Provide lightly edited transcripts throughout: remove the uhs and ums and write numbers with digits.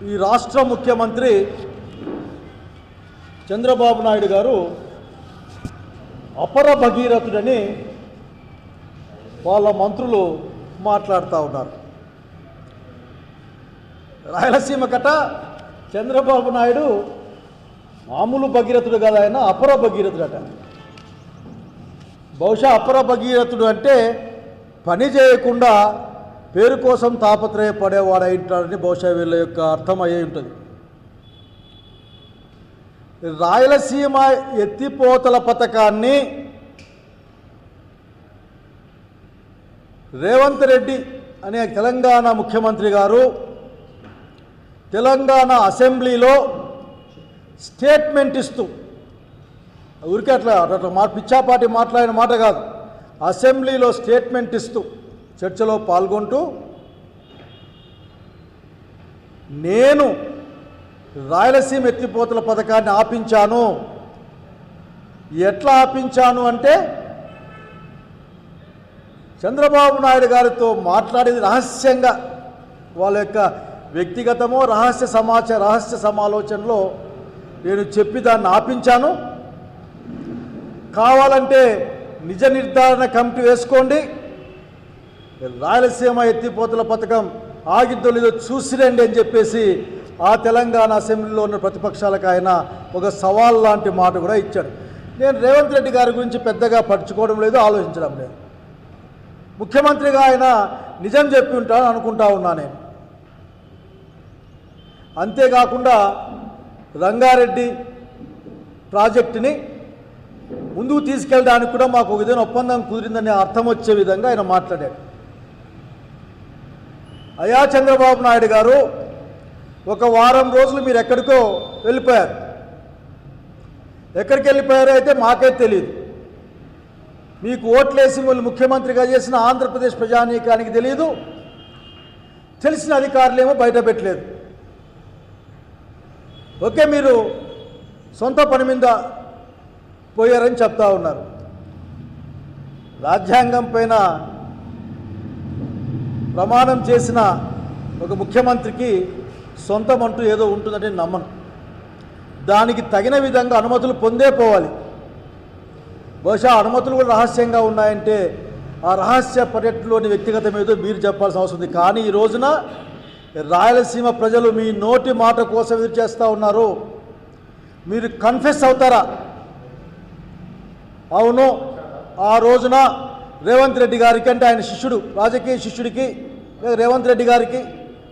ఈ రాష్ట్ర ముఖ్యమంత్రి చంద్రబాబు నాయుడు గారు అపర భగీరథుడని వాళ్ళ మంత్రులు మాట్లాడుతూ ఉన్నారు. రాయలసీమ కట చంద్రబాబు నాయుడు మామూలు భగీరథుడు కదా, ఆయన అపర భగీరథుడట. బహుశా అపర భగీరథుడు అంటే పని చేయకుండా పేరు కోసం తాపత్రయపడేవాడై ఉంటాడని బహుశా వీళ్ళ యొక్క అర్థం అయ్యే ఉంటుంది. రాయలసీమ ఎత్తిపోతల పథకాన్ని రేవంత్ రెడ్డి అనే తెలంగాణ ముఖ్యమంత్రి గారు తెలంగాణ అసెంబ్లీలో స్టేట్మెంట్ ఇస్తూ, ఊరికే అట్లా పిచ్చాపాటి మాట్లాడిన మాట కాదు, అసెంబ్లీలో స్టేట్మెంట్ ఇస్తూ చర్చలో పాల్గొంటూ, నేను రాయలసీమ ఎత్తిపోతల పథకాన్ని ఆపించాను. ఎట్లా ఆపించాను అంటే చంద్రబాబు నాయుడు గారితో మాట్లాడేది రహస్యంగా, వాళ్ళ యొక్క వ్యక్తిగతమో రహస్య సమాలోచనలో నేను చెప్పి దాన్ని ఆపించాను. కావాలంటే నిజ నిర్ధారణ కమిటీ వేసుకోండి, రాయలసీమ ఎత్తిపోతల పథకం ఆగిద్దో లేదో చూసిరండి అని చెప్పేసి ఆ తెలంగాణ అసెంబ్లీలో ఉన్న ప్రతిపక్షాలకు ఆయన ఒక సవాల్ లాంటి మాట కూడా ఇచ్చాడు. నేను రేవంత్ రెడ్డి గారి గురించి పెద్దగా పట్టించుకోవడం లేదు, ఆలోచించడం లేదు. ముఖ్యమంత్రిగా ఆయన నిజం చెప్పి ఉంటాడని అనుకుంటా ఉన్నా నేను. అంతేకాకుండా రంగారెడ్డి ప్రాజెక్టుని ముందుకు తీసుకెళ్ళడానికి కూడా మాకు ఒక విధంగా ఒప్పందం కుదిరిందని అర్థం వచ్చే విధంగా ఆయన మాట్లాడాడు. అయ్యా చంద్రబాబు నాయుడు గారు, ఒక వారం రోజులు మీరు ఎక్కడికో వెళ్ళిపోయారు. ఎక్కడికి వెళ్ళిపోయారో అయితే మాకే తెలియదు. మీకు ఓట్లేసి వాళ్ళు ముఖ్యమంత్రిగా చేసిన ఆంధ్రప్రదేశ్ ప్రజానీకానికి తెలియదు, తెలిసిన అధికారులేమో బయట పెట్టలేదు. ఓకే, మీరు సొంత పని మీద పోయారని చెప్తా ఉన్నారు. రాజ్యాంగం పైన ప్రమాణం చేసిన ఒక ముఖ్యమంత్రికి సొంతం అంటూ ఏదో ఉంటుందంటే నమ్మను. దానికి తగిన విధంగా అనుమతులు పొందే పోవాలి. బహుశా అనుమతులు కూడా రహస్యంగా ఉన్నాయంటే ఆ రహస్య పర్యటనలోని వ్యక్తిగతం ఏదో మీరు చెప్పాల్సిన అవసరం ఉంది. కానీ ఈ రోజున రాయలసీమ ప్రజలు మీ నోటి మాట కోసం ఎదురు చేస్తూ ఉన్నారు. మీరు కన్ఫెస్ అవుతారా? అవును, ఆ రోజున రేవంత్ రెడ్డి గారికి, అంటే ఆయన శిష్యుడు, రాజకీయ శిష్యుడికి రేవంత్ రెడ్డి గారికి,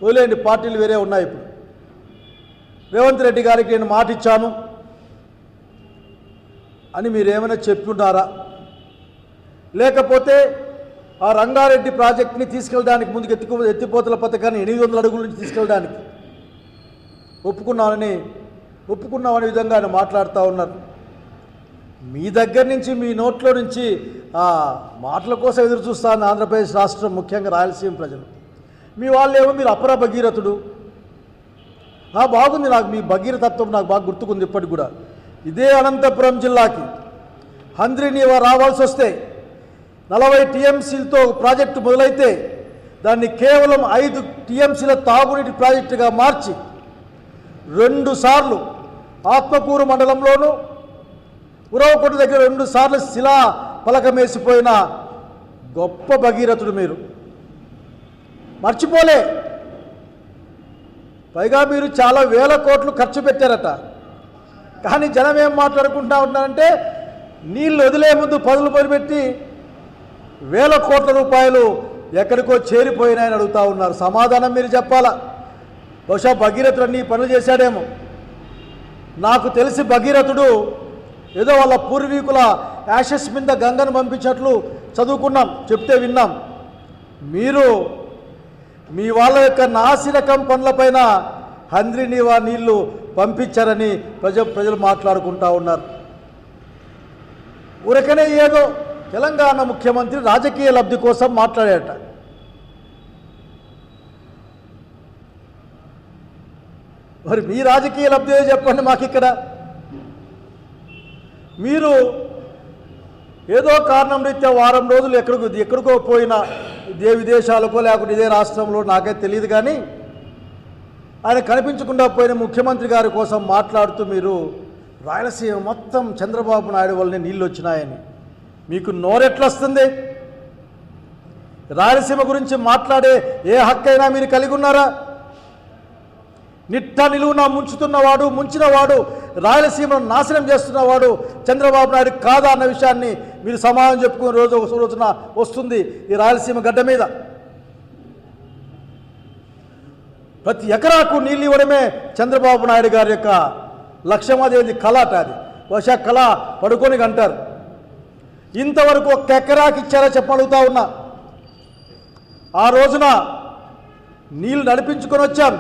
వదిలేండి పార్టీలు వేరే ఉన్నాయి ఇప్పుడు, రేవంత్ రెడ్డి గారికి నేను మాట ఇచ్చాను అని మీరేమైనా చెప్పుంటారా? లేకపోతే ఆ రంగారెడ్డి ప్రాజెక్ట్ని తీసుకెళ్ళడానికి ముందుకు ఎత్తిపోతల పథకాన్ని 800 అడుగుల నుంచి తీసుకెళ్ళడానికి ఒప్పుకున్నామనే విధంగా ఆయన మాట్లాడుతూ ఉన్నారు. మీ దగ్గర నుంచి, మీ నోట్లో నుంచి ఆ మాటల కోసం ఎదురు చూస్తాను ఆంధ్రప్రదేశ్ రాష్ట్రం, ముఖ్యంగా రాయలసీమ ప్రజలు. మీ వాళ్ళేమో మీరు అపర భగీరథుడు. బాగుంది, నాకు మీ భగీరథత్వం నాకు బాగా గుర్తుకుంది ఇప్పటికి కూడా. ఇదే అనంతపురం జిల్లాకి హంద్రీనీవా రావాల్సి వస్తే 40 టీఎంసీలతో ప్రాజెక్టు మొదలైతే దాన్ని కేవలం 5 టీఎంసీల తాగునీటి ప్రాజెక్టుగా మార్చి 2 సార్లు ఆత్మకూరు మండలంలోనూ ఉరవకొండ దగ్గర 2 సార్లు శిలా పలకమేసిపోయిన గొప్ప భగీరథుడు మీరు. మర్చిపోలే. పైగా మీరు చాలా వేల కోట్లు ఖర్చు పెట్టారట. కానీ జనం ఏం మాట్లాడుకుంటా ఉన్నారంటే నీళ్ళు వదిలే ముందు పదులు పరిపెట్టి వేల కోట్ల రూపాయలు ఎక్కడికో చేరిపోయినాయని అడుగుతూ ఉన్నారు. సమాధానం మీరు చెప్పాలా? బహుశా భగీరథుడు అన్ని పనులు చేశాడేమో. నాకు తెలిసి భగీరథుడు ఏదో వాళ్ళ పూర్వీకుల యాషెస్ మీద గంగను పంపించినట్లు చదువుకున్నాం, చెప్తే విన్నాం. మీరు మీ వాళ్ళ యొక్క నాసిరకం పనులపైన హంద్రీనీవా నీళ్లు పంపించారని ప్రజలు మాట్లాడుకుంటా ఉన్నారు. ఊరకనే ఏదో తెలంగాణ ముఖ్యమంత్రి రాజకీయ లబ్ధి కోసం మాట్లాడాట. మరి మీ రాజకీయ లబ్ధి చెప్పండి మాకు. ఇక్కడ మీరు ఏదో కారణం రీత్యా వారం రోజులు ఎక్కడికో పోయినా, ఇదే విదేశాలకో లేకుంటే ఇదే రాష్ట్రంలో నాకైతే తెలియదు, కానీ ఆయన కనిపించకుండా పోయిన ముఖ్యమంత్రి గారి కోసం మాట్లాడుతూ మీరు రాయలసీమ మొత్తం చంద్రబాబు నాయుడు వల్లనే నీళ్ళు వచ్చినాయని మీకు నోరెట్లొస్తుంది? రాయలసీమ గురించి మాట్లాడే ఏ హక్కైనా మీరు కలిగి ఉన్నారా? నిట్ట నిలువున ముంచుతున్నవాడు, ముంచినవాడు, రాయలసీమను నాశనం చేస్తున్నవాడు చంద్రబాబు నాయుడు కాదా అన్న విషయాన్ని మీరు సమాధానం చెప్పుకునే రోజున వస్తుంది ఈ రాయలసీమ గడ్డ మీద. ప్రతి ఎకరాకు నీళ్ళు ఇవ్వడమే చంద్రబాబు నాయుడు గారి యొక్క లక్ష్యం. అదేది కళ అట, అది బహుశా కళ పడుకొని అంటారు. ఇంతవరకు ఒక్క ఎకరాకి ఇచ్చారా చెప్పగలుగుతా ఉన్నా. ఆ రోజున నీళ్ళు నడిపించుకొని వచ్చాను,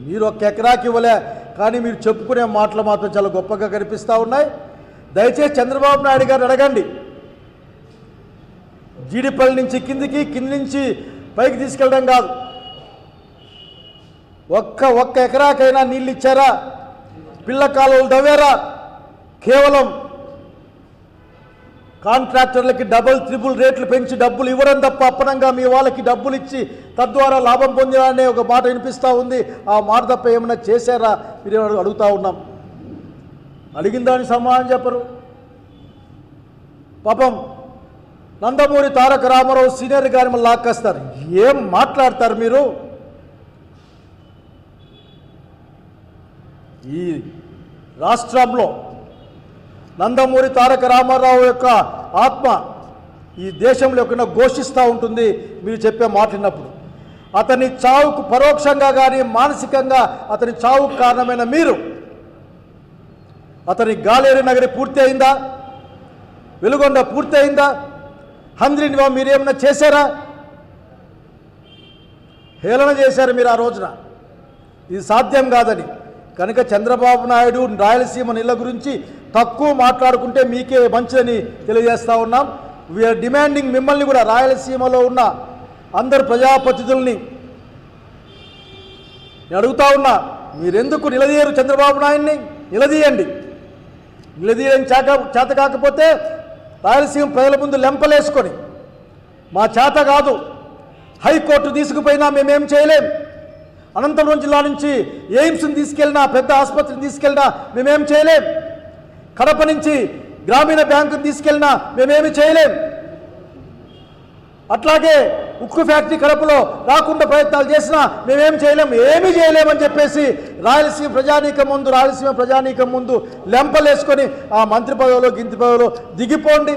మీరు ఒక్క ఎకరాకి ఇవ్వలే, కానీ మీరు చెప్పుకునే మాటలు మాత్రం చాలా గొప్పగా కనిపిస్తూ ఉన్నాయి. దయచేసి చంద్రబాబు నాయుడు గారు అడగండి, జీడిపల్లి నుంచి కిందికి, కింది నుంచి పైకి తీసుకెళ్ళడం కాదు, ఒక్క ఎకరాకైనా నీళ్ళు ఇచ్చారా? పిల్ల కాలువలు తవ్వారా? కేవలం కాంట్రాక్టర్లకి డబుల్ త్రిబుల్ రేట్లు పెంచి డబ్బులు ఇవ్వడం తప్ప అప్పనంగా మీ వాళ్ళకి డబ్బులు ఇచ్చి తద్వారా లాభం పొందాలనే ఒక మాట వినిపిస్తూ ఉంది. ఆ మాట తప్ప ఏమైనా చేశారా మీరు అడుగుతూ ఉన్నాం. అడిగిన దానికి సమాధానం చెప్పరు. పాపం నందమూరి తారక రామారావు సీనియర్ గారి మళ్ళీ లాక్కేస్తారు. ఏం మాట్లాడతారు మీరు? ఈ రాష్ట్రంలో నందమూరి తారక రామారావు యొక్క ఆత్మ ఈ దేశంలో ఎక్కడ ఘోషిస్తూ ఉంటుంది మీరు చెప్పే మాట్లాడినప్పుడు. అతని చావుకు పరోక్షంగా కానీ మానసికంగా అతని చావుకు కారణమైన మీరు, అతని గాలేరు నగరి పూర్తి అయిందా? వెలుగొండ పూర్తి అయిందా? హంద్రీని మీరేమన్నా చేశారా? హేళన చేశారు మీరు ఆ రోజున. ఇది సాధ్యం కాదని కనుక చంద్రబాబు నాయుడు రాయలసీమ నీళ్ళ గురించి తక్కువ మాట్లాడుకుంటే మీకే మంచిదని తెలియజేస్తూ ఉన్నాం. వీఆర్ డిమాండింగ్ మిమ్మల్ని కూడా, రాయలసీమలో ఉన్న అందరు ప్రజాప్రతినిధుల్ని నేను అడుగుతా ఉన్నా, మీరెందుకు నిలదీయరు చంద్రబాబు నాయుడిని? నిలదీయండి. నిలదీయడం చేత కాకపోతే రాయలసీమ ప్రజల ముందు లెంపలేసుకొని మా చేత కాదు, హైకోర్టు తీసుకుపోయినా మేమేం చేయలేం, అనంతపురం జిల్లా నుంచి ఎయిమ్స్ని తీసుకెళ్ళినా, పెద్ద ఆసుపత్రిని తీసుకెళ్ళినా మేమేం చేయలేం, కడప నుంచి గ్రామీణ బ్యాంకుని తీసుకెళ్ళినా మేమేమి చేయలేం, అట్లాగే ఉక్కు ఫ్యాక్టరీ కడపలో రాకుండా ప్రయత్నాలు చేసినా మేమేం చేయలేం, ఏమీ చేయలేమని చెప్పేసి రాయలసీమ ప్రజానీకం ముందు లెంపలేసుకొని ఆ మంత్రి పదవిలో గింతి పదవిలో దిగిపోండి.